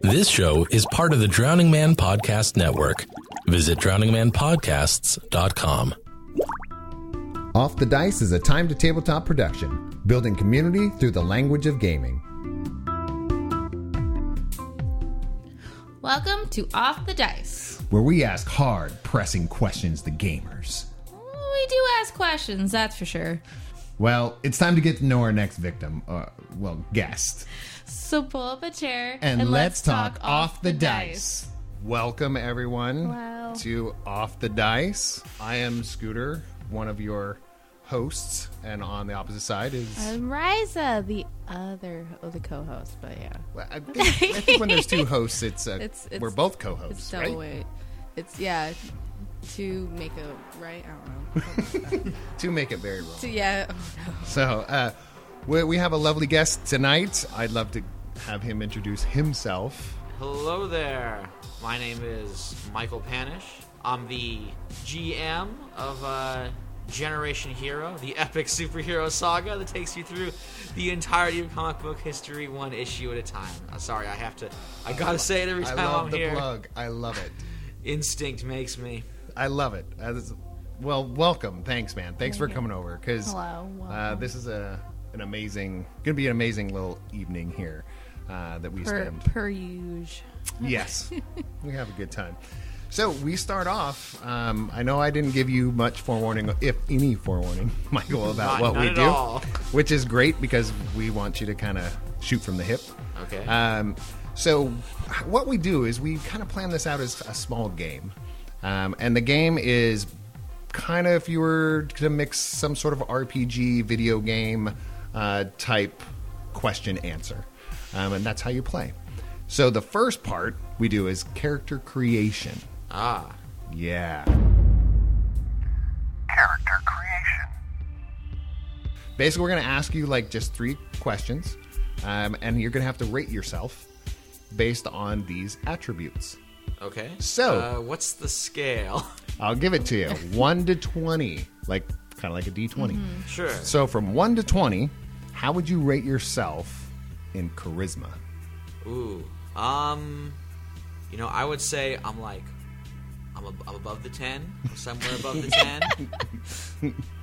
This show is part of the Drowning Man Podcast Network. Visit drowningmanpodcasts.com. Off the Dice is a time-to-tabletop production, building community through the language of gaming. Welcome to Off the Dice, where we ask hard, pressing questions to gamers. We do ask questions, that's for sure. Well, it's time to get to know our next victim, guest. So pull up a chair and let's talk Off the Dice. Welcome, everyone, Wow. to Off the Dice. I am Scooter, one of your hosts, and on the opposite side is... I'm Rysa, the co-host, but yeah. Well, I think when there's two hosts, it's we're both co-hosts, it's right? Weight. It's, yeah, to make a right? I don't know. To make it very wrong. Oh no. So, we have a lovely guest tonight. I'd love to have him introduce himself. Hello there. My name is Michael Panush. I'm the GM of Generation Hero, the epic superhero saga that takes you through the entirety of comic book history, one issue at a time. Sorry, I gotta say it every time I'm here. I love the plug. I love it. Instinct makes me. I love it. Well, welcome. Thanks, man. Thanks for coming over. Hello. This is gonna be an amazing little evening here that we spend. Per usual. Yes, we have a good time. So we start off. I know I didn't give you much forewarning, if any forewarning, Michael, about what we do, all. Which is great because we want you to kind of shoot from the hip. Okay. So what we do is we kind of plan this out as a small game, and the game is kind of, if you were to mix some sort of RPG video game type question answer, and that's how you play. So the first part we do is character creation. Ah. Yeah. Character creation. Basically, we're going to ask you like just 3 questions, and you're going to have to rate yourself based on these attributes. Okay. So, what's the scale? I'll give it to you. 1 to 20, like kind of like a D20. Mm-hmm. Sure. So from 1 to 20, how would you rate yourself in charisma? Ooh. I would say I'm above the 10, or somewhere above the 10.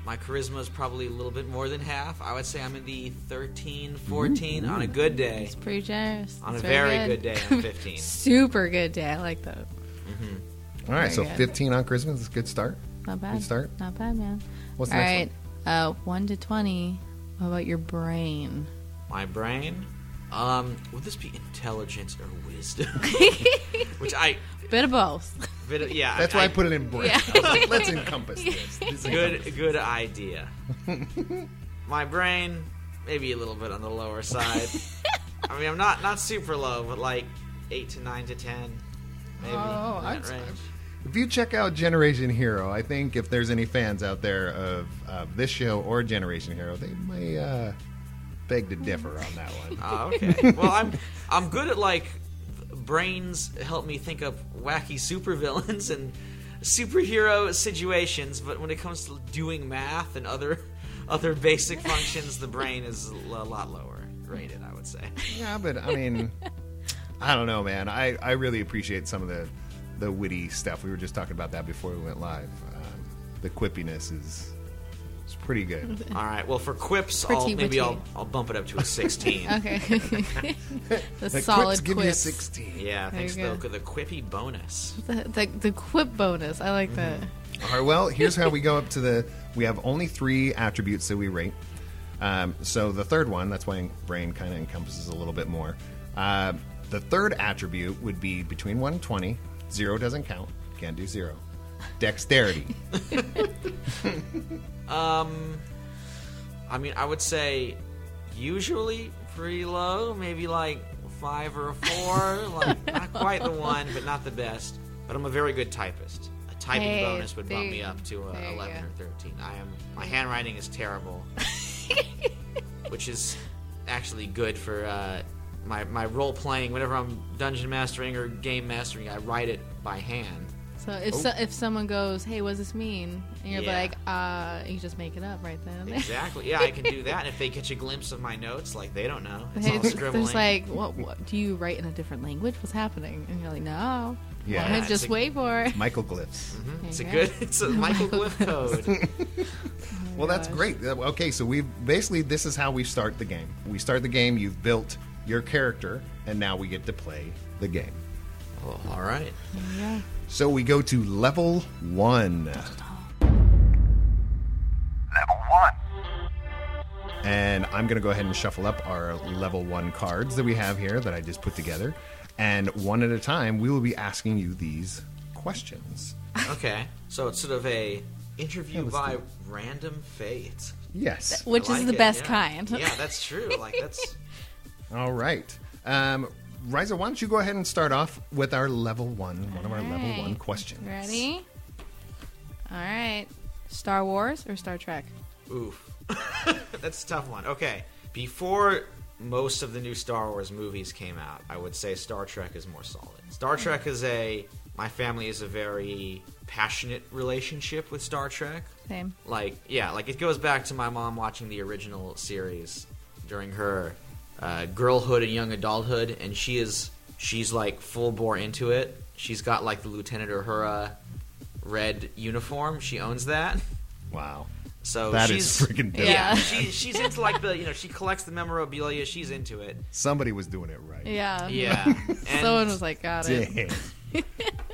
My charisma is probably a little bit more than half. I would say I'm in the 13, 14 on a good day. It's pretty generous. On It's a very good. good day, I'm 15. Super good day. I like that. All right, so Very good. 15 on charisma is a good start. Not bad. Good start. Not bad, man. What's the All next right. 1 to 20. What about your brain? My brain? Would this be intelligence or wisdom? Which Bit of both. yeah. That's why I put it in brain. Yeah. I was like, let's encompass this. Good idea. My brain, maybe a little bit on the lower side. I mean, I'm not super low, but like 8 to 9 to 10, maybe in that range. If you check out Generation Hero, I think if there's any fans out there of this show or Generation Hero, they may beg to differ on that one. Oh, okay. Well, I'm good at like brains help me think of wacky supervillains and superhero situations, but when it comes to doing math and other basic functions, the brain is a lot lower rated, I would say. Yeah, but I mean, I don't know, man. I really appreciate some of the witty stuff. We were just talking about that before we went live. The quippiness is pretty good. All right. Well, for quips, Pretty I'll bump it up to a 16. Okay. The The solid quips give you a quips. 16. Yeah, There thanks you to the quippy bonus. The quip bonus. I like that. All right, well, here's how we go up to we have only 3 attributes that we rate. So the third one, that's why brain kind of encompasses a little bit more. The third attribute would be between 1 and 20. 0 doesn't count. Can't do 0. Dexterity. I mean, I would say usually pretty low, maybe like 5 or a 4, like not quite the 1, but not the best. But I'm a very good typist. A typing bonus would bump me up to 11 or 13. My handwriting is terrible, which is actually good for my role playing. Whenever I'm dungeon mastering or game mastering, I write it by hand. So if someone goes, "Hey, what does this mean?" and you're like, you just make it up right then and there. Exactly. Yeah, I can do that. And if they catch a glimpse of my notes, like they don't know. It's Hey, all scribbling. there's like, what? Do you write in a different language? What's happening? And you're like, no. Yeah. Just wait for it. Michael glyphs. It's a Michael Glyph code. Well, that's great. Okay, so this is how we start the game. We start the game. You've built your character, and now we get to play the game. Oh, all right. Yeah. So we go to level 1. Level 1. And I'm going to go ahead and shuffle up our level 1 cards that we have here that I just put together. And one at a time, we will be asking you these questions. Okay. So it's sort of a interview by random fate. Yes. Which is the best kind. Yeah, that's true. Like that's All right. Rysa, why don't you go ahead and start off with our level 1, one of our level 1 questions. Ready? All right. Star Wars or Star Trek? oof. That's a tough one. Okay. Before most of the new Star Wars movies came out, I would say Star Trek is more solid. Star Trek is my family is a very passionate relationship with Star Trek. Same. Like it goes back to my mom watching the original series during her girlhood and young adulthood, and she's like full bore into it. She's got like the Lieutenant Uhura red uniform. She owns that. Wow. So that she's is freaking dope. Yeah. she's into like she collects the memorabilia. She's into it. Somebody was doing it right. Yeah. Yeah. And, Someone was like, got it. Dang.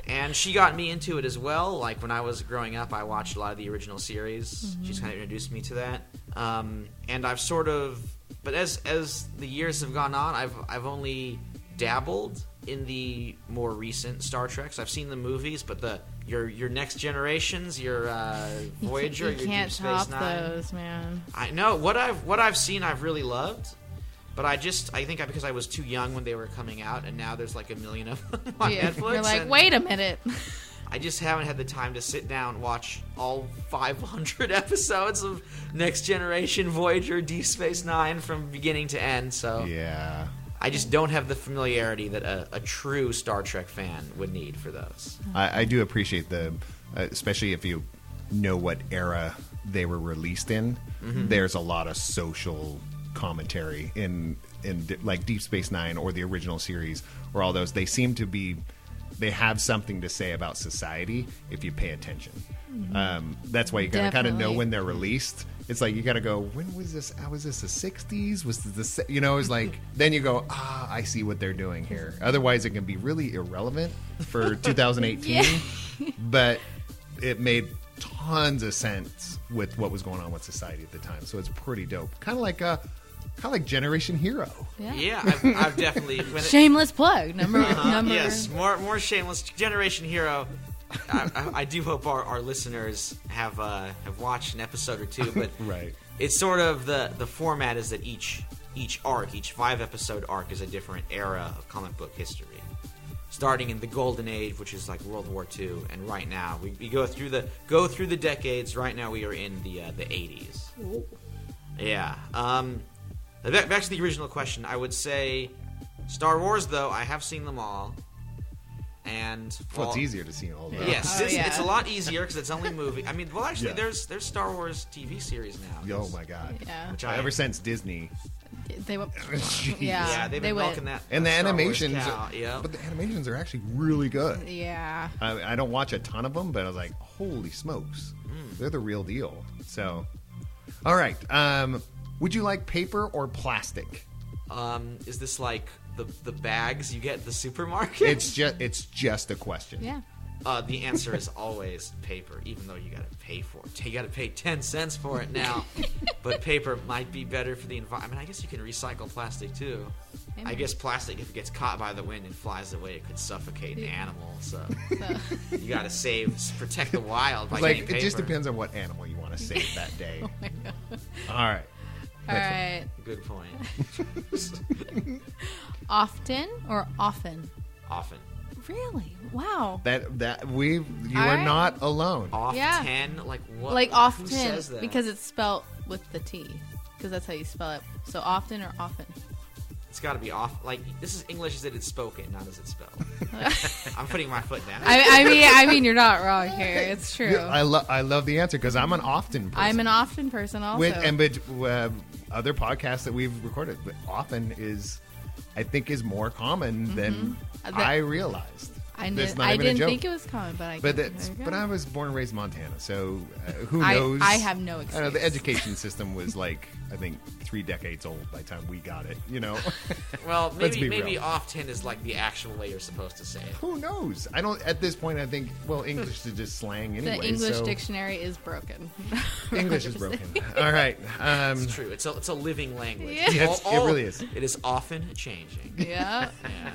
and she got me into it as well. Like when I was growing up, I watched a lot of the original series. Mm-hmm. She's kind of introduced me to that. And I've sort of, but as the years have gone on, I've only dabbled in the more recent Star Treks. I've seen the movies, but your next generations, your Voyager, you your can't Deep Space top Nine. those, man. I know what I've seen. I've really loved, but I think because I was too young when they were coming out, and now there's like a million of them on Netflix. You're like, and wait a minute. I just haven't had the time to sit down and watch all 500 episodes of Next Generation, Voyager, Deep Space Nine from beginning to end. So Yeah. I just don't have the familiarity that a true Star Trek fan would need for those. I do appreciate especially if you know what era they were released in. Mm-hmm. There's a lot of social commentary in like Deep Space Nine or the original series or all those. They seem to be. They have something to say about society if you pay attention. Mm-hmm. That's why you gotta kind of know when they're released. It's like you gotta go, when was this? Was this the 60s? Was this it's like then you go, I see what they're doing here. Otherwise, it can be really irrelevant for 2018. But it made tons of sense with what was going on with society at the time. So it's pretty dope. Kind of like Generation Hero. Yeah, I've definitely Shameless plug. Number. Yes, more shameless. Generation Hero. I do hope our listeners have watched an episode or two, but Right. It's sort of the format is that each 5-episode arc is a different era of comic book history. Starting in the Golden Age, which is like World War II, and right now we go through the decades. Right now we are in the 80s. Ooh. Yeah. Back to the original question, I would say Star Wars. Though I have seen them all, and Well, it's easier to see all those. yes, it's a lot easier because it's only movie. I mean, well, actually, there's Star Wars TV series now. Oh my god! Yeah. Which Ever since Disney, They were. yeah, they've been milking that. and the Star Wars animations, cow, yeah. but the animations are actually really good. Yeah. I don't watch a ton of them, but I was like, holy smokes, they're the real deal. So, all right, would you like paper or plastic? Is this like the bags you get at the supermarket? It's just a question. Yeah. The answer is always paper, even though you got to pay for it. You got to pay 10 cents for it now. But paper might be better for the environment. I mean, I guess you can recycle plastic too. I guess plastic, if it gets caught by the wind and flies away, it could suffocate an animal. So you got to protect the wild by getting paper. It just depends on what animal you want to save that day. Oh my God. All right. All right. Good point. Often or often? Often. Really? Wow. You are right. not alone. Often? Like what? Like Who often says that? because it's spelled with the T. Because that's how you spell it. So often or often? It's got to be off. Like, this is English as it is spoken, not as it's spelled. I'm putting my foot down. I mean, you're not wrong here. It's true. Yeah, I love the answer because I'm an often person. I'm an often person also. But other podcasts that we've recorded, but often I think is more common than I realized. I didn't think it was common, but I was born and raised in Montana, so who knows? I have no excuse. I know the education system was like, I think 3 decades old by the time we got it. Well, maybe often is like the actual way you're supposed to say it. Who knows? I don't. At this point, I think English is just slang anyway. The English dictionary is broken. English is broken. All right, it's true. It's a living language. Yeah. Yes, it really is. It is often changing. Yeah.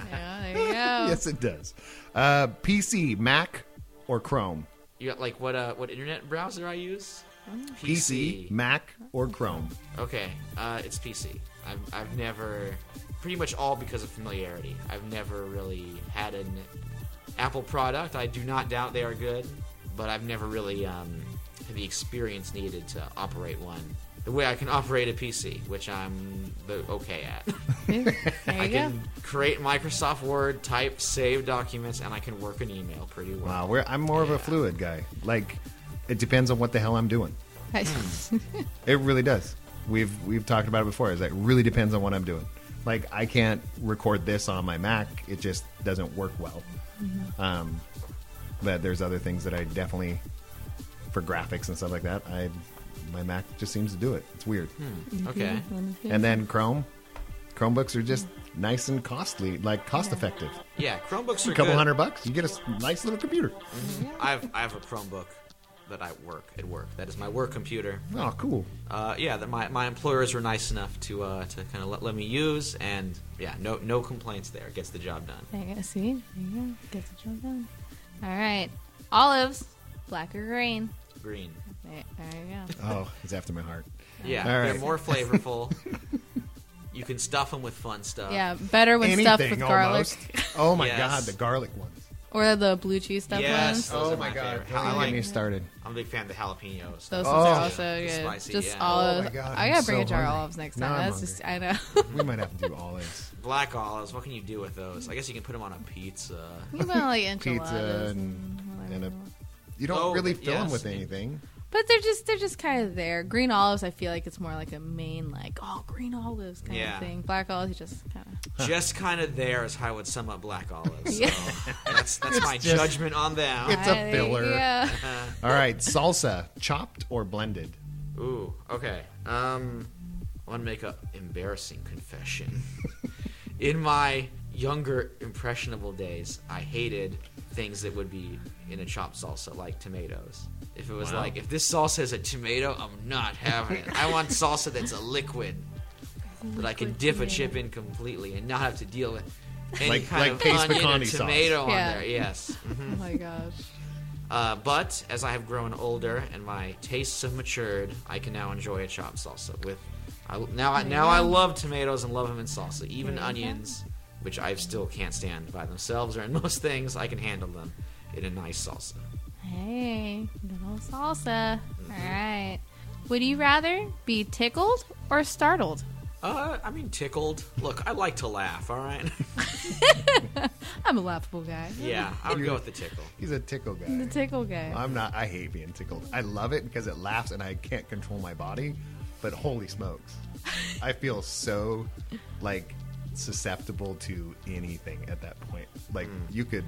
There you go. Yes, it does. PC, Mac, or Chrome? You got like what internet browser I use? PC, Mac, or Chrome? Okay, it's PC. I've never, pretty much all because of familiarity. I've never really had an Apple product. I do not doubt they are good, but I've never really had the experience needed to operate one the way I can operate a PC, which I'm okay at. I can create Microsoft Word, type, save documents, and I can work an email pretty well. Wow, I'm more of a fluid guy. Like, it depends on what the hell I'm doing. It really does. We've talked about it before. It really depends on what I'm doing. Like, I can't record this on my Mac. It just doesn't work well. But there's other things that I definitely, for graphics and stuff like that, my Mac just seems to do it. It's weird. Okay. And then Chromebooks are just nice and costly, like cost-effective. Yeah, Chromebooks are a couple good. $100, you get a nice little computer. I have a Chromebook that at work. That is my work computer. Oh, cool. That my employers were nice enough to kind of let me use, and no complaints there. Gets the job done. There you go. See? There you go. Gets the job done. All right. Olives, black or green? Green. There you go. Oh, it's after my heart. Yeah, All right. They're more flavorful. You can stuff them with fun stuff. Yeah, better when stuffed with garlic. Oh my Yes. God, the garlic ones. Or the blue cheese stuffed Yes. ones. Those Oh are my my God, favorite. don't I get me like- started. I'm a big fan of the jalapenos. Those Oh. ones are also The good. spicy, Just yeah. olives. Oh my God, I I'm gotta bring so a jar of hungry. olives next Now time. I'm That's just, hungry. I know. We might have to do olives. Black olives. What can you do with those? I guess you can put them on a pizza. You put like enchiladas Pizza and and whatever. you don't Oh, really fill them yes. with anything. But they're just kind of there. Green olives, I feel like it's more like a main, like, green olives kind Yeah. of thing. Black olives, you just kind of. Just kind of there is how I would sum up black olives. Yeah. So that's my just- judgment on them. It's a filler. Yeah. All right, salsa, chopped or blended? Ooh, okay. I want to make a embarrassing confession. In my younger impressionable days, I hated things that would be in a chopped salsa, like tomatoes. If it was like, if this salsa has a tomato, I'm not having it. I want salsa that's a liquid that I can dip a chip in completely and not have to deal with any Like kind of paste onion or pecani sauce. tomato on Yeah. there. Yes. Oh my gosh. But as I have grown older and my tastes have matured, I can now enjoy a chopped salsa. I love tomatoes and love them in salsa. Even onions, which I still can't stand by themselves or in most things, I can handle them in a nice salsa. Hey, good old salsa. All right. Would you rather be tickled or startled? Tickled. Look, I like to laugh, all right? I'm a laughable guy. Yeah, I would go with the tickle. He's a tickle guy. The tickle guy. I'm not. I hate being tickled. I love it because it laughs and I can't control my body. But holy smokes, I feel so like susceptible to anything at that point. Like you could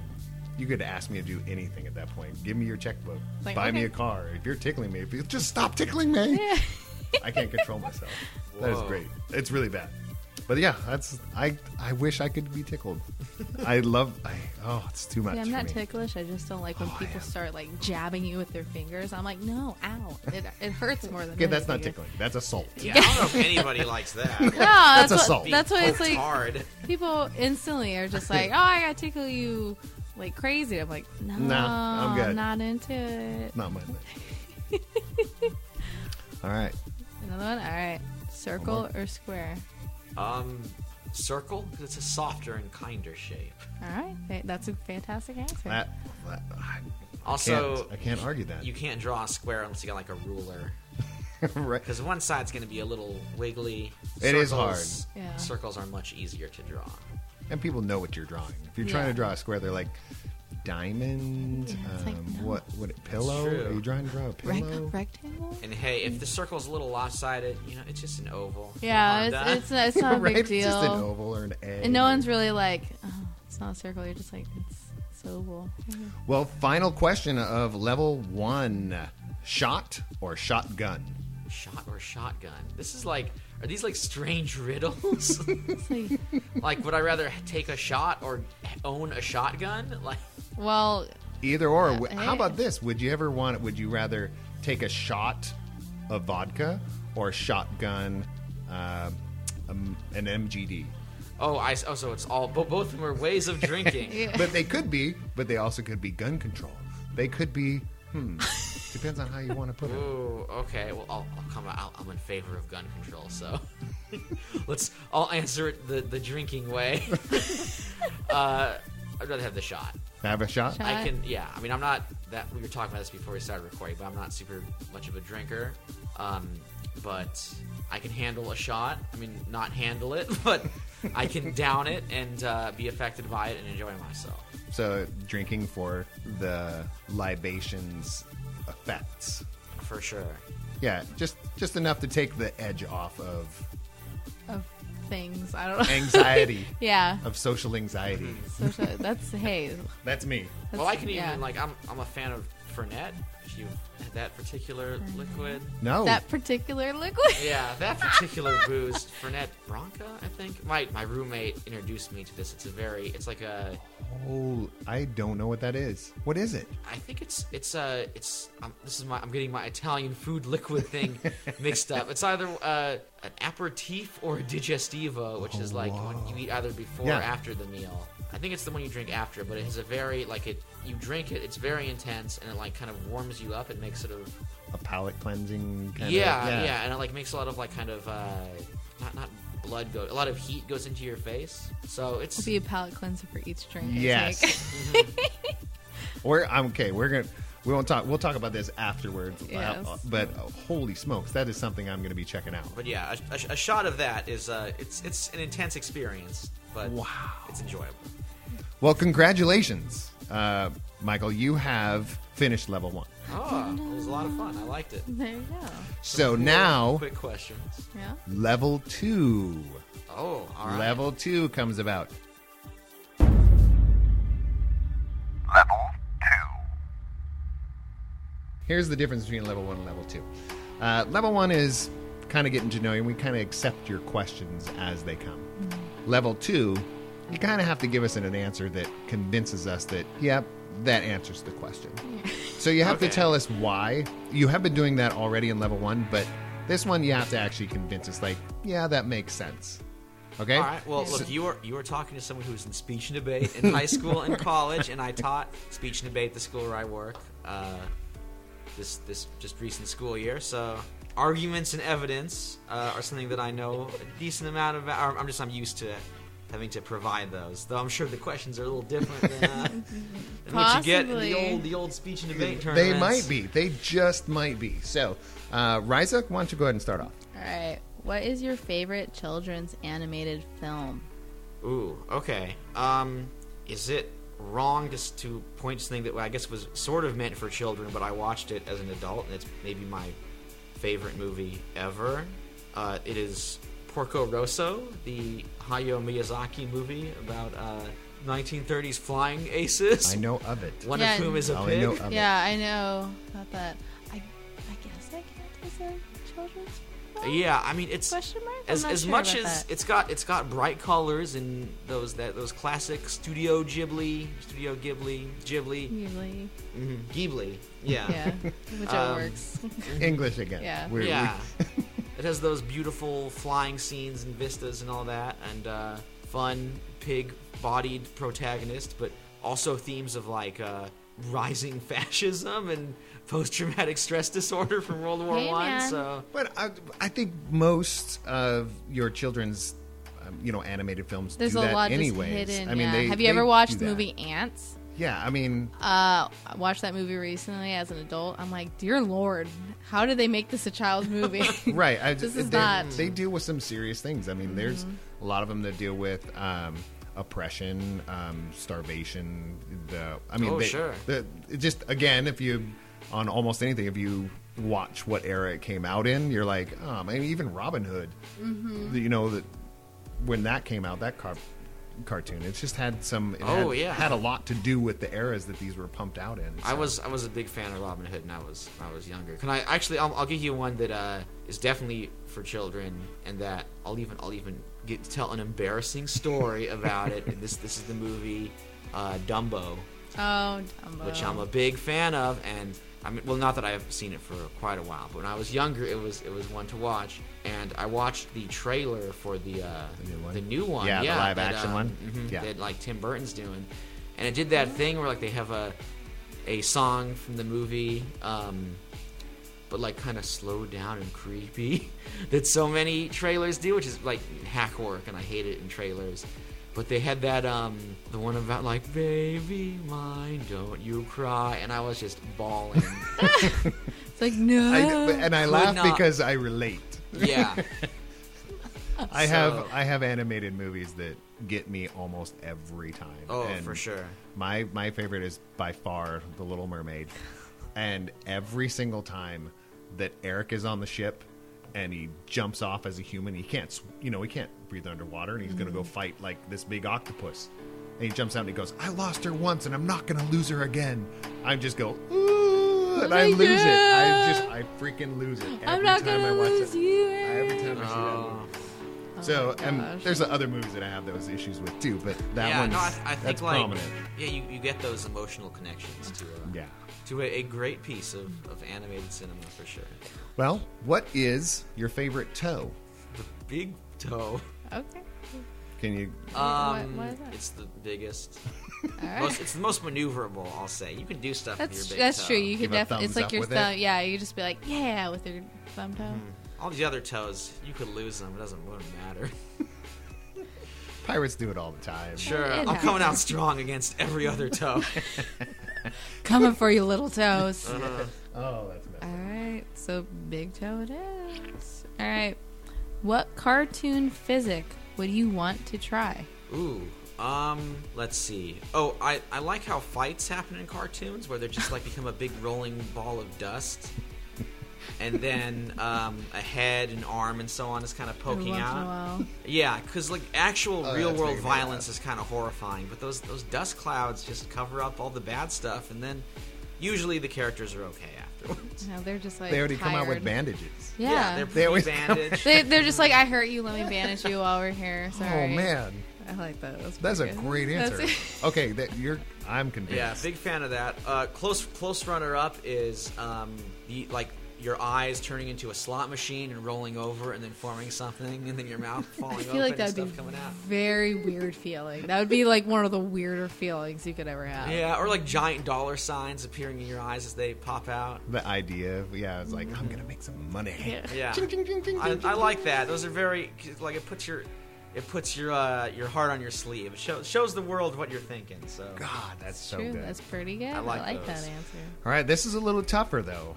ask me to do anything at that point. Give me your checkbook. Like, buy me okay. a car. If you're tickling me, just stop tickling me. Yeah. I can't control myself. That is Whoa. great. It's really bad. But yeah, I wish I could be tickled. It's too much. Yeah, I'm for not me. ticklish. I just don't like when people start like jabbing you with their fingers. I'm like, no, ow. It hurts more than Okay, that's not anything. tickling. That's assault. Yeah, I don't know if anybody likes that. No, that's assault. what, that's why it's Poked like hard. people instantly are just like, I gotta tickle you like crazy. I'm like, no, I'm good. not into it. Not my thing. All right. Another one. All right, circle or square. Circle, because it's a softer and kinder shape. All right, that's a fantastic answer. I Also, can't argue that. you can't draw a square unless you got like a ruler. Right. Because one side's going to be a little wiggly. It is hard. Yeah. Circles are much easier to draw. And people know what you're drawing. If you're trying to draw a square, they're like, diamond? Yeah, it's like, no. What pillow? true. Are you trying to draw a pillow? Rectangle? And hey, if the circle's a little lopsided, it's just an oval. Yeah, No harm done. it's not a Right? big deal. It's just an oval or an egg. And no one's really like, oh, it's not a circle. You're just like, it's oval. Well, final question of level 1. Shot or shotgun? Shot or shotgun? This is like, are these like strange riddles? It's like, Like, would I rather take a shot or own a shotgun? Like, well, Either or. Hey. How about this? Would you rather take a shot of vodka or shotgun an MGD? so it's all, both of them are ways of drinking. yeah. But they also could be gun control. They could be, depends on how you want to put it. Ooh, okay. Well, I'll come out. I'm in favor of gun control, so I'll answer it the drinking way. I'd rather have the shot. Have a shot? Shot. I can, yeah. I mean, I'm not that. We were talking about this before we started recording, but I'm not super much of a drinker. But I can handle a shot. I mean, not handle it, but I can down it and be affected by it and enjoy myself. So drinking for the libations effects. For sure. Yeah, just enough to take the edge off of Things. I don't know. anxiety, yeah. of social anxiety. Social, that's, hey. That's me. That's, Well, I can even yeah. like I'm a fan of Fernet. If you had that particular liquid. No. That particular liquid. Yeah, that particular booze, Fernet Branca, I think. My roommate introduced me to this. It's like a. Oh, I don't know what that is. What is it? I think I'm getting my Italian food liquid thing mixed up. It's either an aperitif or a digestivo, which is like when you eat either before or after the meal. I think it's the one you drink after, but it has a very you drink it, it's very intense, and it like kind of warms you up and makes it A palate cleansing kind yeah, and it like makes a lot of like kind of not blood a lot of heat goes into your face, so it's It'll be a palate cleanser for each drink. I Yes. think. We'll talk about this afterwards. Yes. But holy smokes, that is something I'm going to be checking out. But yeah, a shot of that is it's an intense experience, but it's enjoyable. Well, congratulations, Michael. You have finished level 1. Oh, it was a lot of fun. I liked it. There you go. So now, Quick questions. Yeah. level 2. Oh, all right. Level 2 comes about. Level 2. Here's the difference between level 1 and level 2. Level 1 is kind of getting to know you, and we kind of accept your questions as they come. Level 2, you kind of have to give us an answer that convinces us that, yep, that answers the question. So you have to Okay. tell us why. You have been doing that already in level 1, but this one you have to actually convince us, like, yeah, that makes sense. Okay? All right. Well, look, you were talking to someone who was in speech and debate in high school and college, and I taught speech and debate at the school where I work. This just recent school year, so arguments and evidence are something that I know a decent amount about. I'm used to having to provide those, though I'm sure the questions are a little different than what you get in the old speech and debate tournaments. They might be. They just might be. So, Rysa, why don't you go ahead and start off? All right. What is your favorite children's animated film? Ooh, okay. Is it wrong just to point to something that I guess was sort of meant for children, but I watched it as an adult, and it's maybe my favorite movie ever? It is Porco Rosso, the Hayao Miyazaki movie about 1930s flying aces. I know of it. One Yeah. of whom is a I pig. know of it. Yeah, I know about that. I guess I can't as a children's film? Yeah, I mean it's Question mark? I'm as not as sure much about as that. it's got bright colors and those classic Studio Ghibli, Usually. Ghibli, yeah. Yeah. Which works. English again. Yeah. Yeah. It has those beautiful flying scenes and vistas and all that, and fun pig-bodied protagonist, but also themes of like rising fascism and post-traumatic stress disorder from World War Hey, One. man. So But I think most of your children's, animated films There's do a that lot anyways. just hidden. I mean, yeah. Have you ever they watched do the that. movie Ants? Yeah, I mean, I watched that movie recently as an adult. I'm like, dear Lord, how did they make this a child's movie? right. They deal with some serious things. I mean, there's a lot of them that deal with oppression, starvation. Sure. Just again, if you on almost anything, if you watch what era it came out in, you're like, oh, I mean, even Robin Hood. You know that when that came out, that cartoon, it's just had had a lot to do with the eras that these were pumped out in. So. I was a big fan of Robin Hood when I was younger. Can I actually? I'll give you one that is definitely for children, and that I'll even get to tell an embarrassing story about it. And this is the movie Dumbo. Oh, Dumbo. Which I'm a big fan of, and I mean, well, not that I've seen it for quite a while, but when I was younger, it was one to watch, and I watched the trailer for the new one, the live action one, that like Tim Burton's doing, and it did that thing where like they have a song from the movie, but like kind of slowed down and creepy, that so many trailers do, which is like hack work, and I hate it in trailers. But they had that, the one about like, baby mine, don't you cry, and I was just bawling. It's like, no. I laugh because I relate. Yeah. I have animated movies that get me almost every time. Oh, and for sure. My favorite is by far The Little Mermaid. And every single time that Eric is on the ship and he jumps off as a human, he can't breathe underwater, and he's going to go fight like this big octopus. And he jumps out and he goes, I lost her once and I'm not going to lose her again. I just go, ooh, and I lose it. I freaking lose it every I'm not time gonna I watch lose it. you. Every time I see that movie. So, and there's other movies that I have those issues with too, but that one's I think that's like, prominent. Yeah, you get those emotional connections to a great piece of animated cinema for sure. Well, what is your favorite toe? The big toe. Okay. Can you? What is that? It's the biggest. All right. It's the most maneuverable. I'll say you can do stuff with your big toe. That's true. You Give can a definitely. It's thumbs like up your with thumb. it? Yeah, you can just be like, yeah, with your thumb toe. All these other toes, you could lose them. It wouldn't matter. Pirates do it all the time. Sure, It I'm coming out happens. strong against every other toe. Coming for you, little toes. Oh, that's messed All up. right, so big toe it is. All right, what cartoon physic would you want to try? Ooh, let's see. Oh, I like how fights happen in cartoons where they're just like become a big rolling ball of dust. And then a head and arm and so on is kind of poking Every once in a out. while. Yeah, because like actual real that's world making me violence is kind of horrifying, but those dust clouds just cover up all the bad stuff, and then usually the characters are okay afterwards. No, they're just like They already come out with tired. bandages. Yeah, they're They always pre-bandaged. they're just like, I hurt you, let me bandage you while we're here. Sorry. Oh man, I like that. that's a pretty good. great answer. That's- Okay, I'm convinced. Yeah, big fan of that. Close runner up is your eyes turning into a slot machine and rolling over and then forming something, and then your mouth falling I open feel like and that'd stuff be coming out. very weird feeling. That would be like one of the weirder feelings you could ever have. Yeah, or like giant dollar signs appearing in your eyes as they pop out. The idea, it's like I'm gonna make some money. Yeah, Ching, ching, ching, ching, I ching, like that. Those are very like it puts your heart on your sleeve. It shows the world what you're thinking. So God, that's so True, good. that's pretty good. I like that those. answer. All right, this is a little tougher though.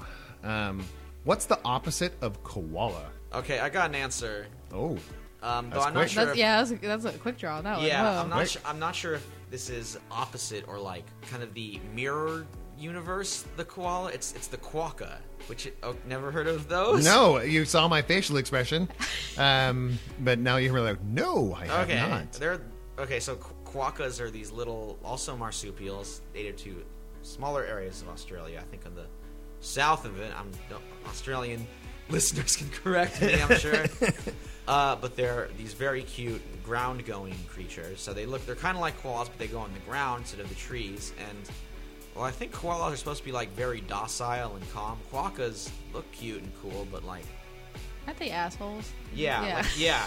What's the opposite of koala? okay, I got an answer. Oh, Though That's I'm not quick. sure. That's a quick draw. That one. Yeah, Whoa. I'm not sure if this is opposite or like kind of the mirror universe. The koala, it's the quokka, which never heard of those. no, you saw my facial expression, but now you're like, no, I have Okay, not. So quokkas are these little, also marsupials, native to smaller areas of Australia. I think on the south of it. Australian listeners can correct me, I'm sure. But they're these very cute ground-going creatures. So they're kind of like koalas, but they go on the ground instead of the trees. And well, I think koalas are supposed to be like very docile and calm. Quokkas look cute and cool, but like Aren't they assholes? yeah.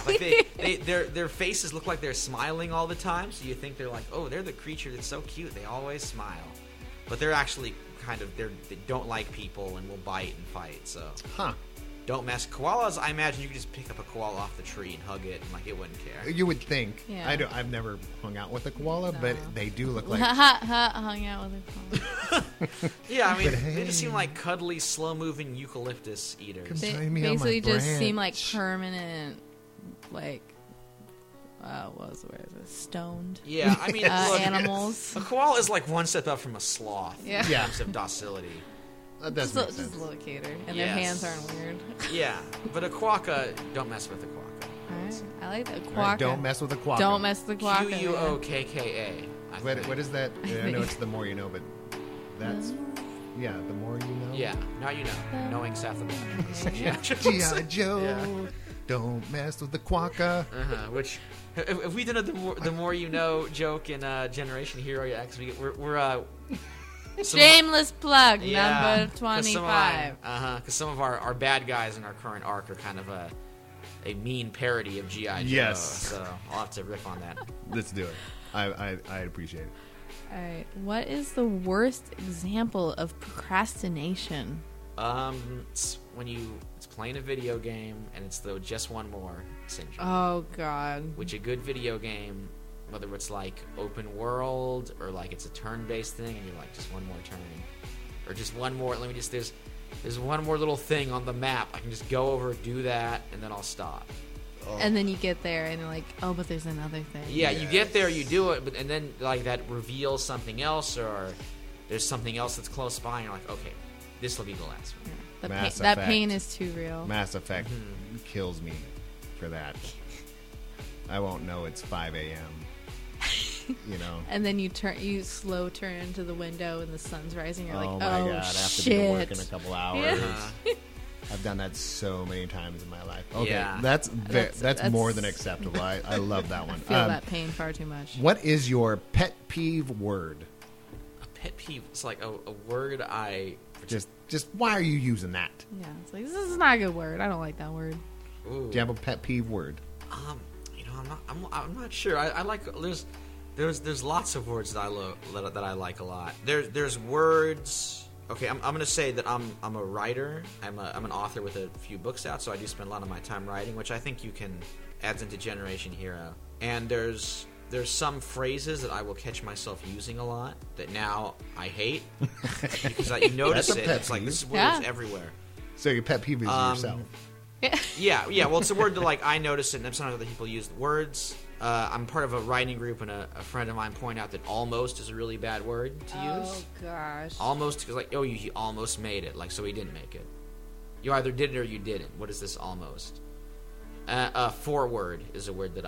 Like their faces look like they're smiling all the time. So you think they're like, oh, they're the creature that's so cute. They always smile, but they're actually they don't like people and will bite and fight. So Huh. don't mess. Koalas, I imagine you could just pick up a koala off the tree and hug it, and like it wouldn't care. You would think. Yeah. I've never hung out with a koala, but they do look like. Hung out with a koala. Yeah, I mean, But they just hey. seem like cuddly, slow-moving eucalyptus eaters. They Join me on my basically just seem like branch. permanent, like, what was the word? Stoned Yeah, I mean, look, animals. a koala is like one step up from a sloth Yeah. in Yeah. terms of docility. That does Just, make just sense. a little cuter, and their Yes. hands aren't weird. Yeah, but a quokka, don't mess with a quokka. Alright, I like that. All right, Quokka. don't mess with a quokka. Don't mess with the quokka. man. Quokka. What is that? I know it's the more you know, but that's yeah. The more you know. Yeah, now you know. Knowing's half the battle. Yeah. G.I. Joe. Yeah. Don't mess with the quokka. Which, if we done a the more you know joke in Generation Hero X, we're Shameless plug yeah, number 25. Because some of our bad guys in our current arc are kind of a mean parody of G.I. Joe. Yes. So I'll have to riff on that. Let's do it. I appreciate it. All right, what is the worst example of procrastination? It's when it's playing a video game and it's the just one more syndrome. Oh God. Which a good video game, whether it's like open world or like it's a turn-based thing and you're like just one more turn or just one more, there's one more little thing on the map, I can just go over, do that, and then I'll stop. And then you get there and you're like, oh, but there's another thing. Yeah, you get there, you do it, and then like that reveals something else, or there's something else that's close by, and you're like, okay, this will be the last one. The Mass that Effect. pain is too real. Mass Effect kills me for that. I won't know it's 5 a.m. You know. And then you slow turn into the window and the sun's rising. You're like, Oh oh my god! I have to be to work in a couple hours. Yeah. I've done that so many times in my life. Okay, Yeah. that's That's- more than acceptable. I love that one. Feel that pain far too much. What is your pet peeve word? A pet peeve, it's like a word I Just why are you using that? Yeah, it's like, this is not a good word. I don't like that word. ooh. Do you have a pet peeve word? You know, I'm not sure. I like there's lots of words that I like a lot. There's words. Okay, I'm gonna say that I'm a writer. I'm an author with a few books out, so I do spend a lot of my time writing, which I think you can adds into Generation Hero. And there's some phrases that I will catch myself using a lot that now I hate because you notice That's a it. pet It's like this peeve. word Yeah. is everywhere. So your pet peeve is yourself. Yeah. Well, it's a word that like I notice it, and sometimes other people use words. I'm part of a writing group, and a friend of mine pointed out that almost is a really bad word to use. Oh gosh. Almost is like, oh, he almost made it. Like, so he didn't make it. You either did it or you didn't. What is this almost? Forward is a word that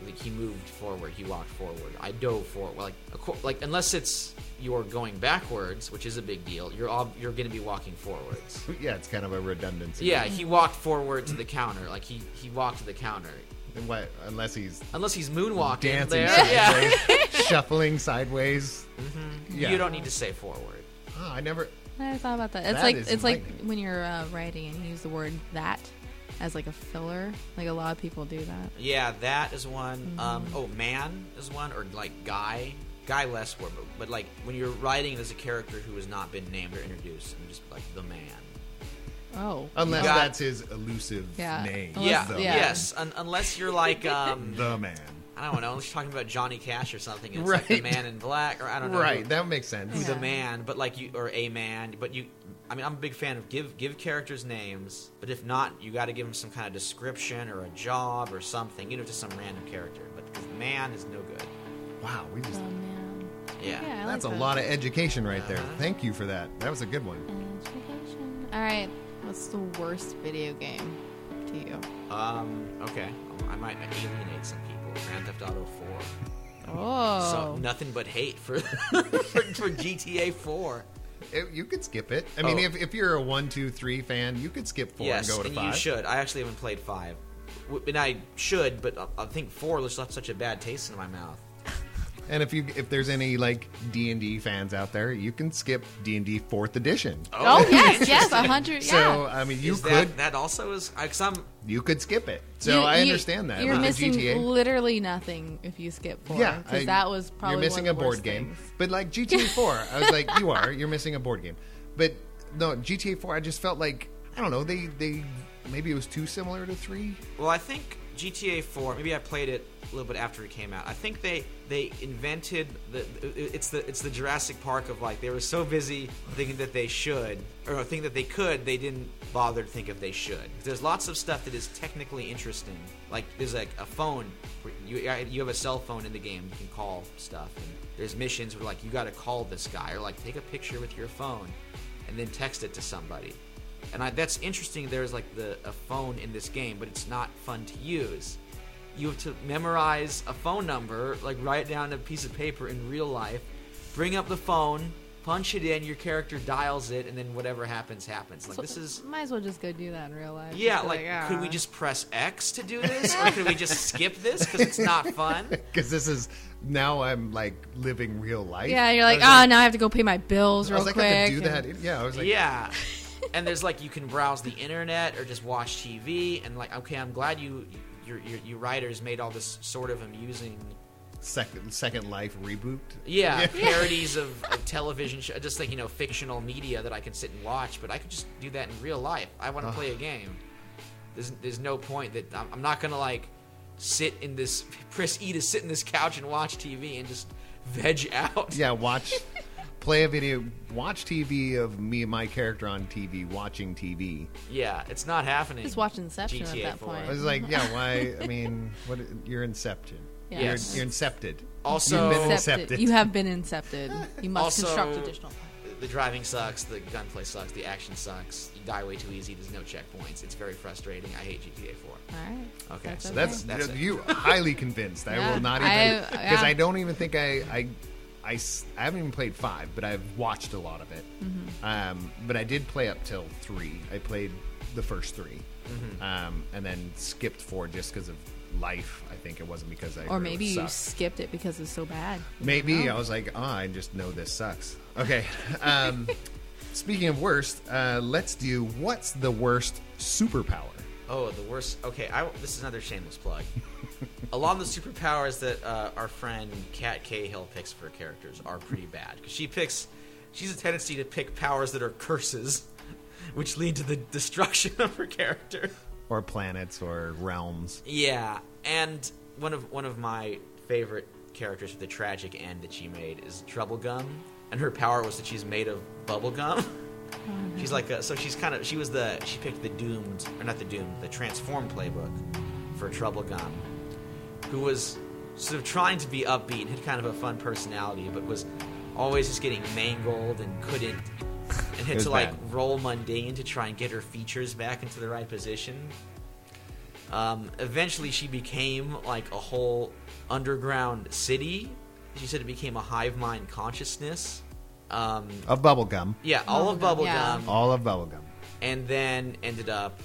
like he moved forward. He walked forward. I dove forward. Like unless it's you're going backwards, which is a big deal. You're going to be walking forwards. Yeah, it's kind of a redundancy. Yeah, he walked forward to the counter. Like he walked to the counter. And what, unless he's moonwalking dancing there. sideways, Yeah. shuffling sideways. Yeah. You don't need to say forward. Oh, I never. I never thought about that. It's That like is it's like enlightening. when you're writing and you use the word that as like a filler. Like a lot of people do that. Yeah, that is one. Man is one, or like guy less word, but like when you're writing as a character who has not been named or introduced, and just like the man. Oh. Unless got- that's his elusive Yeah. name. Unless- The, yeah. Yes, unless you're like the man. I don't know, unless you're talking about Johnny Cash or something. And it's Right. like the Man in Black, or I don't know. Right, that makes sense. Who's Yeah. a man, but like you, or a man, but you. I mean, I'm a big fan of give characters names, but if not, you got to give them some kind of description or a job or something, just some random character. But because man is no good. Wow, we just. Oh man. Yeah. Yeah, I That's like a that. lot of education right there. Thank you for that. That was a good one. Education. All right. What's the worst video game to you? Okay. I might alienate some people. Grand Theft Auto 4. Oh. So nothing but hate for for GTA 4. You could skip it. I mean, if you're a 1, 2, 3 fan, you could skip 4 Yes, and go to and 5. you should. I actually haven't played 5. And I should, but I think 4 just left such a bad taste in my mouth. And if there's any like D&D fans out there, you can skip D&D 4th edition. Oh yes, 100. Yeah. So I mean, you Is could that also is because I'm you could skip it. So I understand that. You're With the missing GTA. literally nothing if you skip 4. Yeah, because that was probably you're missing one of a the board worst game. things. But like GTA 4, I was like, you're missing a board game. But no, GTA 4, I just felt like I don't know. They maybe it was too similar to 3. Well, I think GTA 4. Maybe I played it a little bit after it came out. I think they invented it's the Jurassic Park of like they were so busy thinking that they should or thinking that they could, they didn't bother to think if they should. There's lots of stuff that is technically interesting. Like there's like a phone. You have a cell phone in the game. You can call stuff. And there's missions where like you got to call this guy or like take a picture with your phone and then text it to somebody. And that's interesting. There's like a phone in this game, but it's not fun to use. You have to memorize a phone number, like write it down on a piece of paper in real life, bring up the phone, punch it in, your character dials it, and then whatever happens, happens. Like, So, this is... Might as well just go do that in real life. Yeah, Just be could we just press X to do this? Or could we just skip this because it's not fun? Because this is now I'm like living real life. Yeah, you're like, I was now I have to go pay my bills real I was like, quick. I have to do and- that. Yeah, I was like, Yeah. And there's like you can browse the internet or just watch TV and like okay, I'm glad you writers made all this sort of amusing Second Life reboot. Parodies of television just like fictional media that I can sit and watch, but I could just do that in real life. I want to play a game. There's no point that I'm not gonna like press E to sit in this couch and watch TV and just veg out. Yeah, play a video, watch TV of me and my character on TV watching TV. Yeah, it's not happening. Just watch Inception GTA at that 4. point. I was like, yeah, why? I mean, you're Inception. Yeah. Yes. You're incepted. Also, You've been Incepted. incepted. You have been incepted. You must Also- construct additional. the driving sucks, the gunplay sucks, the action sucks. You die way too easy. There's no checkpoints. It's very frustrating. I hate GTA 4. All right. Okay, so That's it. you highly convinced. I Yeah. will not even because yeah. I don't even think I haven't even played 5, but I've watched a lot of it. Mm-hmm. But I did play up till 3. I played the first 3, and then skipped 4 just because of life. I think it wasn't because I Or heard maybe it you sucked. skipped it because it's so bad. Maybe I was like, I just know this sucks. Okay. Speaking of worst, let's do what's the worst superpower? Oh, the worst. Okay, this is another shameless plug. Along the superpowers that our friend Kat Cahill picks for characters are pretty bad. Because she's a tendency to pick powers that are curses, which lead to the destruction of her character. Or planets or realms. Yeah, and one of my favorite characters with the tragic end that she made is Troublegum, and her power was that she's made of bubblegum. She's like she picked the Transform playbook for Troublegum, who was sort of trying to be upbeat and had kind of a fun personality, but was always just getting mangled and couldn't, and had was to bad. roll mundane to try and get her features back into the right position. Eventually, she became like a whole underground city. She said it became a hive mind consciousness. Of bubblegum. Yeah, all of bubblegum. Yeah. All of bubblegum. And then ended up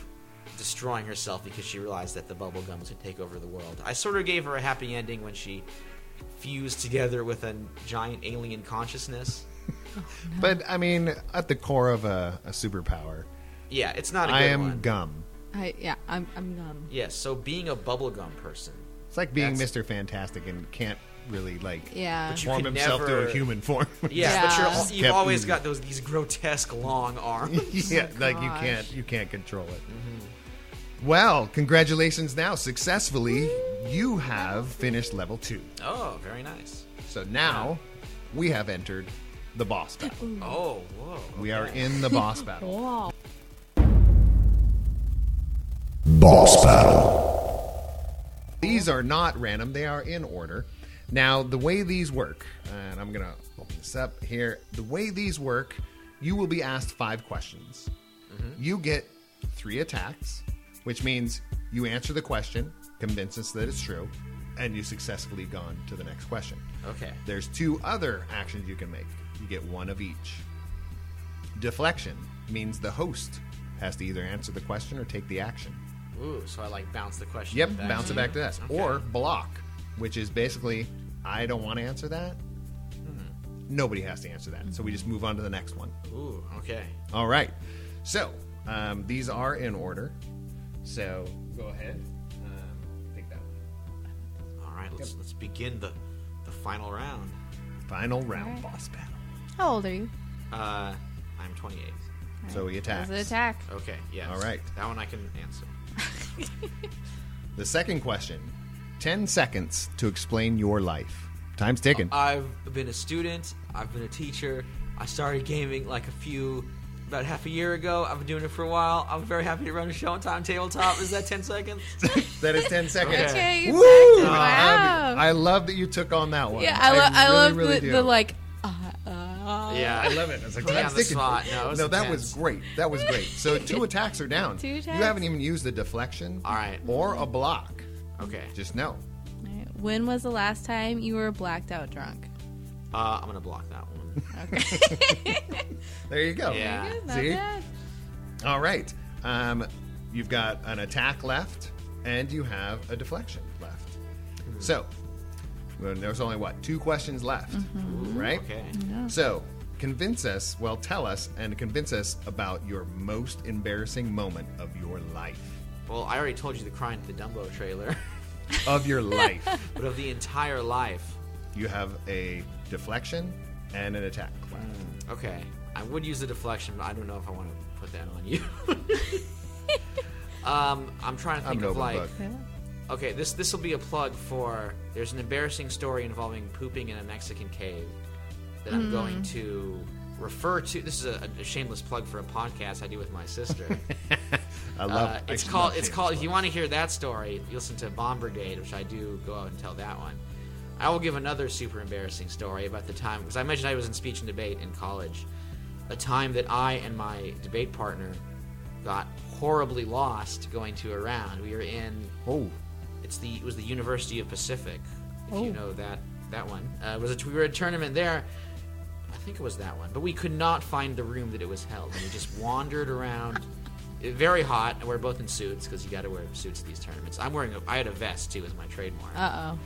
destroying herself because she realized that the bubblegum was going to take over the world. I sort of gave her a happy ending when she fused together with a giant alien consciousness. But, I mean, at the core of a superpower, Yeah, it's not a good I am one. gum. I'm gum. Yes, so being a bubblegum person. It's like being That's- Mr. Fantastic and can't really, Yeah. But you form can himself to never- a human form. Yeah, Yeah. but you've Kept always easy. got these grotesque long arms. Yeah, like gosh. you can't control it. Well, congratulations now. Successfully, you have finished level 2. Oh, very nice. So now we have entered the boss battle. Oh, whoa. We are okay. in the boss battle. Wow. Boss battle. These are not random, they are in order. Now, the way these work, and I'm going to open this up here. The way these work, you will be asked 5 questions. You get 3 attacks, which means you answer the question, convince us that it's true, and you successfully gone to the next question. Okay. There's 2 other actions you can make. You get 1 of each. Deflection means the host has to either answer the question or take the action. Ooh, so I bounce the question. Yep, back bounce to it you. back to us. Okay. Or block, which is basically, I don't want to answer that. Nobody has to answer that. So we just move on to the next one. Ooh, okay. All right. So these are in order. So go ahead. Take that one. All right, let's begin the final round. Final round All right. boss battle. How old are you? I'm 28. So he attacks. That's an attack. Okay, yes. All right. That one I can answer. The second question. 10 seconds to explain your life. Time's ticking. I've been a student. I've been a teacher. I started gaming about half a year ago. I've been doing it for a while. I'm very happy to run a show on Time Tabletop. Is that 10 seconds? That is 10 seconds. Okay, you Woo! backed it. Wow. I love that you took on that one. Yeah, I love really the do. like. Yeah. I love it. It's like, Put me time's on the ticking. spot. No, it was that intense. was great. That was great. So 2 attacks are down. 2 attacks. You haven't even used the deflection. All right. Or a block. Okay. Just know. Alright, when was the last time you were blacked out drunk? I'm going to block that one. Okay. There you go. Yeah. Not See? bad. All right. You've got an attack left, and you have a deflection left. So, well, there's only, 2 questions left, right? Okay. So, tell us and convince us about your most embarrassing moment of your life. Well, I already told you the crying to the Dumbo trailer. Of your life. But of the entire life. You have a deflection and an attack left. Okay. I would use the deflection, but I don't know if I want to put that on you. I'm trying to think I'm of an open book. Okay, this will be a plug for. There's an embarrassing story involving pooping in a Mexican cave that I'm going to refer to. This is a shameless plug for a podcast I do with my sister. I love it. It's called. If you want to hear that story, you listen to Bomb Brigade, which I do go out and tell that one. I will give another super embarrassing story about the time, because I mentioned I was in speech and debate in college. A time that I and my debate partner got horribly lost going to a round. We were in. Oh. It was the University of Pacific, if you know that one. We were at a tournament there. I think it was that one, but we could not find the room that it was held, and we just wandered around. Very hot, and we're both in suits because you got to wear suits at these tournaments. I had a vest too as my trademark.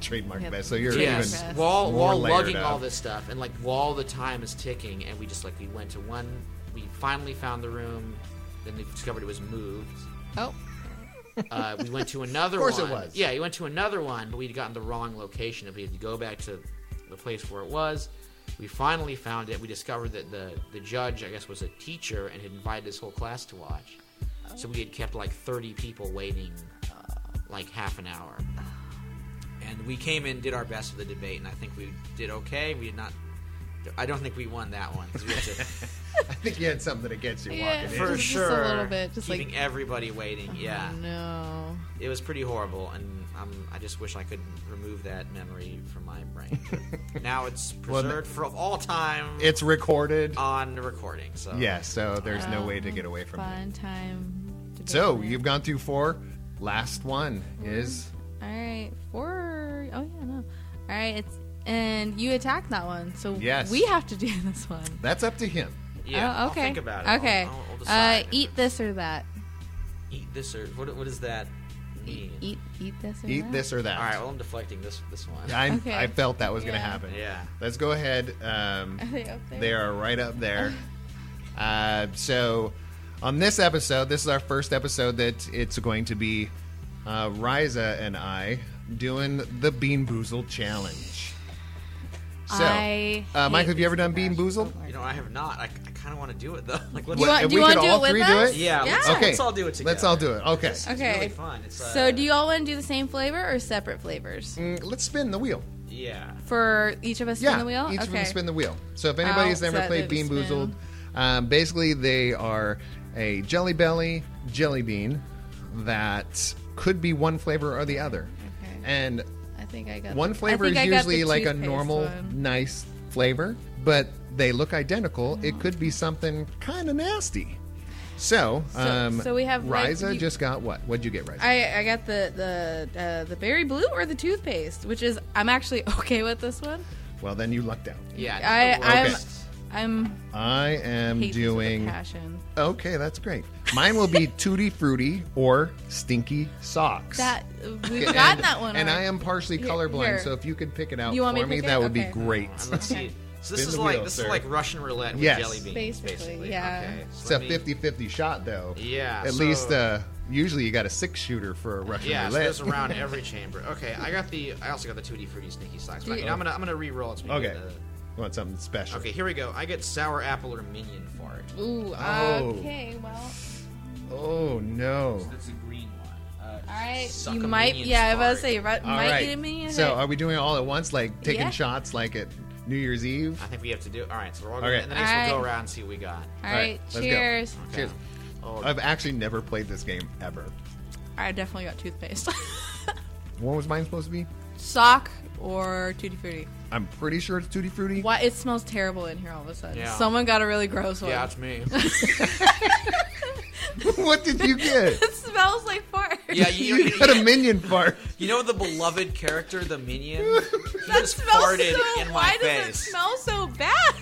Trademark Yep. best. So you're Yes, even while more lugging layered all up. this stuff, and while the time is ticking, and we went to one. We finally found the room. Then we discovered it was moved. Oh. We went to another Of course one. it was. Yeah, we went to another one, but we'd gotten the wrong location. If we had to go back to the place where it was, we finally found it. We discovered that the judge, I guess, was a teacher and had invited his whole class to watch. So we had kept 30 people waiting half an hour. And we came in, did our best for the debate, and I think we did okay. We did not. I don't think we won that one because we had to. I think you had something against you Yeah, walking For in. just sure, a little bit, just keeping everybody waiting. Yeah, No. it was pretty horrible, and I just wish I could remove that memory from my brain. But now it's preserved for all time. It's recorded. on the recording. So Yes, so there's no way to get away from it. Fun time. debate So night. you've gone through 4. Last one is All right, 4. Oh yeah, no. All right, and you attacked that one, so Yes. we have to do this one. that's up to him. yeah. Oh, okay. I'll think about it. Okay. I'll decide. Eat this or that. Eat this or what does that mean? Eat this or Eat that. this or that. All right. Well, I'm deflecting this one. Okay. I felt that was going to Yeah. happen. Yeah. Let's go ahead. Are they up there? They are right up there. So on this episode, this is our first episode that it's going to be Rysa and I doing the Bean Boozled challenge. So, I Michael, hate have you ever this done Bean question. Boozled? You know, I have not. I kind of want to do it though. Let's You want, If do you we want could to do all it with three do us? it? Yeah. Yeah. Okay. Let's all do it together. Let's all do it. Okay. It's Okay. really fun. It's So, do you all want to do the same flavor or separate flavors Let's spin the wheel. Yeah. for each of us? Spin Yeah, the wheel. each of okay. them spin the wheel. So if anybody has I'll never set played the Bean spin. Boozled, basically they are a Jelly Belly jelly bean that could be one flavor or the other. Okay. And I think I got one flavor is usually like a normal, nice flavor, but they look identical. It could be something kind of nasty. So we have Rysa just got what? What'd you get, Rysa? I got the berry blue or the toothpaste, which is I'm actually okay with this one. Well, then you lucked out. Yeah. I'm I am hate this with a doing. passion. Okay, that's great. Mine will be Tutti Frutti or Stinky Socks. That we've gotten that one. And already. I am partially Here, colorblind, here. so if you could pick it out You want me for to me, pick that it? would be Okay. great. Let's see. So this Spin is the like wheel, this sir. is like Russian roulette with Yes. jelly beans, Basically, yeah. Okay. It's So a let me- 50-50 shot, though. Yeah, At so- least, usually you got a 6-shooter for a Russian Yeah, so roulette. there's around every chamber. Okay, I also got the Tutti Frutti Sneaky Socks. But, I'm gonna re-roll it. So we Okay. get You want something special? Okay, here we go. I get sour apple or minion fart. Ooh, Oh. okay, well. Oh no! That's a green one. All right, suck you a might. minion's Yeah, I was about to fart. say you might All right. get a minion. So, are we doing it all at once, like taking Yeah. shots, like at New Year's Eve? I think we have to do. All right, so we're all Okay. going. And then next All we'll go right. around and see what we got. All All right, right, let's go. cheers. Okay. Cheers. Oh, I've actually never played this game ever. I definitely got toothpaste. What was mine supposed to be? Sock or Tutti Frutti. I'm pretty sure it's Tutti Frutti. Why it smells terrible in here all of a sudden. Yeah. Someone got a really gross one. yeah, it's me. What did you get? It smells like fart. Yeah, You got a minion fart. You know the beloved character, the minion? He That just smells farted so. in my Why does it face. smell so bad?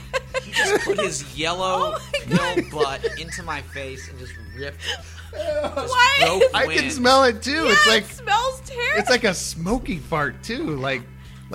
He just put his yellow Oh my God. little butt into my face and just ripped. Why? broke I wind. can smell it too. Yeah, It's like it smells terrible. it's like a smoky fart too. Like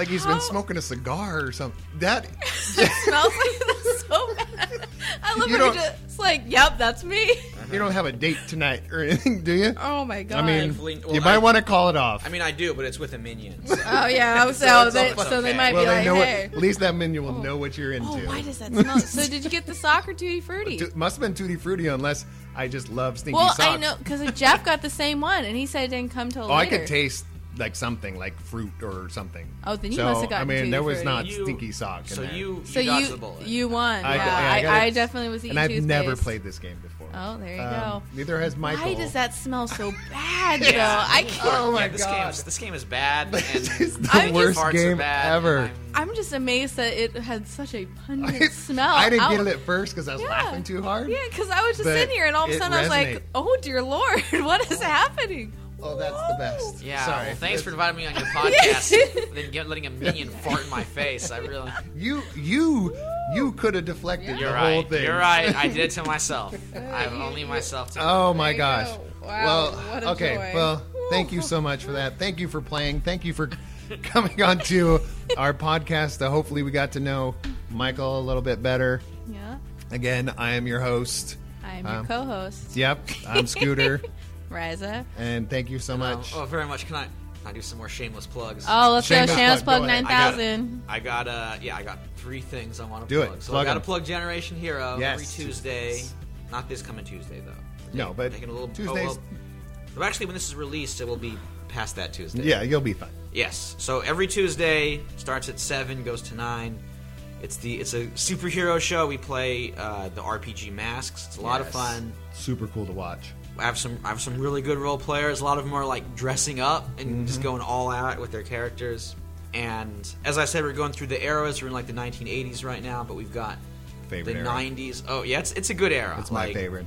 he's been How- smoking a cigar or something. That It smells like this so bad. I love You when you're don't- just like, yep, that's me. you don't have a date tonight or anything, do you? Oh my god. I mean, Thankfully- well, you might I- want to call it off. I mean, I do, but it's with a minion. So. oh yeah, So so, it's they, all so they okay. might well, be they like, know hey. at least that minion will know what you're into. Oh, why does that smell? So did you get the sock or Tutti Frutti? Must have been Tutti Frutti unless I just love stinky Well, socks. I know because Jeff got the same one, and he said it didn't come till Oh, I later. could taste like something like fruit or something. Oh, then you so, must have gotten I mean, Tutti there was Frutti. not You- stinky sock in So there. you So dodged the bullet. you won. I- Yeah, I got it. I definitely was eating and I've toothpaste. never played this game before. Oh, there you go. Neither has Michael. Why does that smell so bad, though? Yeah. I can't. Oh my this god! This game is bad. And It's the I'm just- worst farts are game bad, ever. and I'm just amazed that it had such a pungent smell. I didn't get Ow. it at first because I was Yeah. laughing too hard. Yeah, because I was just But sitting here, and all of a it sudden I was resonated. like, "Oh dear Lord, what is happening?" Oh, that's the best. Yeah, Sorry. well, thanks for inviting me on your podcast. Then letting a minion fart in my face. I really. You could have deflected You're the whole right. thing. You're right. I did it to myself. I have only myself to. Oh my There you gosh. go. Wow, Well, what a okay. joy. Well, thank you so much for that. Thank you for playing. Thank you for coming on to our podcast. Hopefully, we got to know Michael a little bit better. Yeah, Again, I am your host. I'm your co-host, Yep, I'm Scooter, Rysa. and thank you so much. Oh, very much. Can I do some more shameless plugs? Oh, let's Shameless go, Shameless plug. Plug Go ahead. 9000. I got I got 3 things I want to Do it. plug. So Plug I got to 'em. plug Generation Hero Yes. every Tuesday. Not this coming Tuesday though. No, but Taking a little Tuesdays. well, actually, when this is released, it will be past that Tuesday. Yeah, you'll be fine. Yes. So every Tuesday starts at 7, goes to 9. It's a superhero show. We play the RPG Masks. It's a lot of Yes. fun. Super cool to watch. I have some really good role players. A lot of them are like dressing up and just going all out with their characters. And as I said, we're going through the eras. We're in like the 1980s right now, but we've got Favorite the era. 90s. Oh yeah, it's a good era. It's my Like, favorite.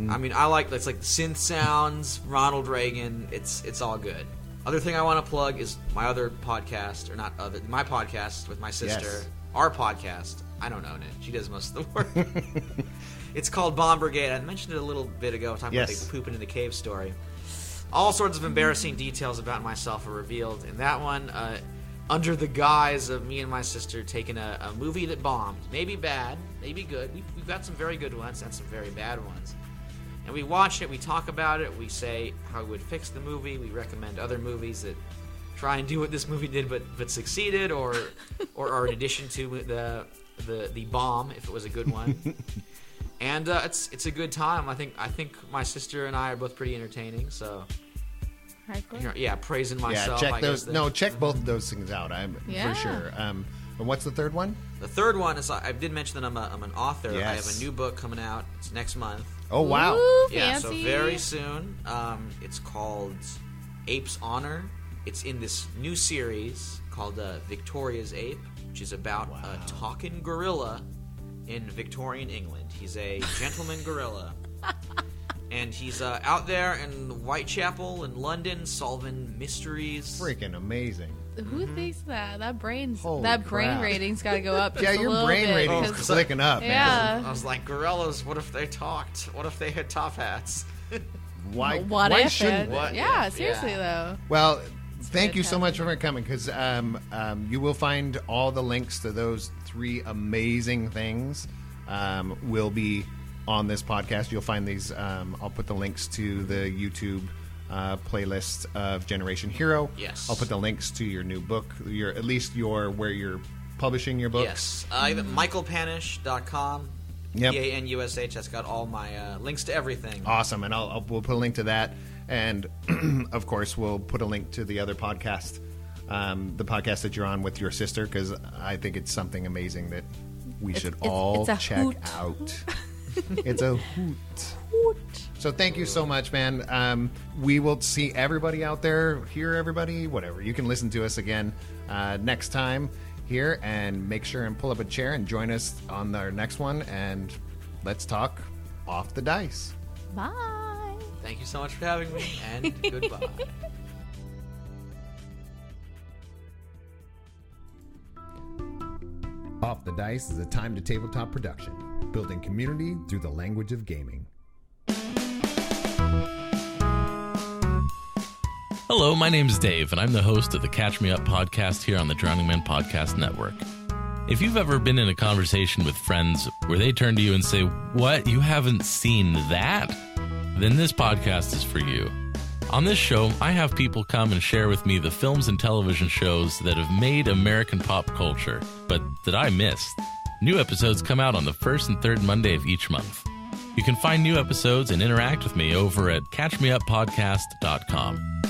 I mean, I like it's like the synth sounds, Ronald Reagan. It's all good. Other thing I want to plug is my other podcast, or not other, my podcast with my sister. Yes. Our podcast. I don't own it. She does most of the work. It's called Bomb Brigade. I mentioned it a little bit ago, talking about Yes. the pooping in the cave story. All sorts of embarrassing details about myself are revealed in that one, under the guise of me and my sister taking a movie that bombed. Maybe bad, maybe good. We've got some very good ones and some very bad ones. And we watch it, we talk about it, we say how we would fix the movie, we recommend other movies that try and do what this movie did but succeeded, or are in addition to the bomb if it was a good one. And it's a good time. I think my sister and I are both pretty entertaining. So yeah, praising myself. Yeah, check I guess those. that- No, check both of those things out. Yeah. For sure. And what's the third one? The third one is I did mention that I'm an author. I have Yes. a new book coming out. It's next month. Oh wow! Ooh, Yeah, so fancy. very soon. It's called Ape's Honor. It's in this new series called Victoria's Ape, which is about a talking gorilla in Victorian England. He's a gentleman gorilla. And he's out there in Whitechapel in London solving mysteries. Freaking amazing. Who thinks that? That brain Holy crap. rating's got to go up. Just Yeah, a your little brain bit, rating's 'cause- clicking up, man. Yeah. I was like, gorillas, what if they talked? What if they had top hats? Why? What why if shouldn't it? they? What Yeah, if? seriously Yeah. though. Well, thank you so much fantastic. for coming, because you will find all the links to those 3 amazing things will be on this podcast. You'll find these. I'll put the links to the YouTube playlist of Generation Hero. Yes. I'll put the links to your new book, at least where you're publishing your books? Yes. MichaelPanush.com. Yep. Panush. That's got all my links to everything. Awesome. And we'll put a link to that. And, of course, we'll put a link to the other podcast, the podcast that you're on with your sister, because I think it's something amazing that we should all check out. It's a hoot. So thank you so much, man. We will see everybody out there, hear everybody, whatever. You can listen to us again next time here, and make sure and pull up a chair and join us on our next one, and let's talk off the dice. Bye. Thank you so much for having me, and goodbye. Off the Dice is a Time to Tabletop production, building community through the language of gaming. Hello, my name's Dave, and I'm the host of the Catch Me Up podcast here on the Drowning Man Podcast Network. If you've ever been in a conversation with friends where they turn to you and say, "What, you haven't seen that?" then this podcast is for you. On this show, I have people come and share with me the films and television shows that have made American pop culture, but that I missed. New episodes come out on the first and third Monday of each month. You can find new episodes and interact with me over at catchmeuppodcast.com.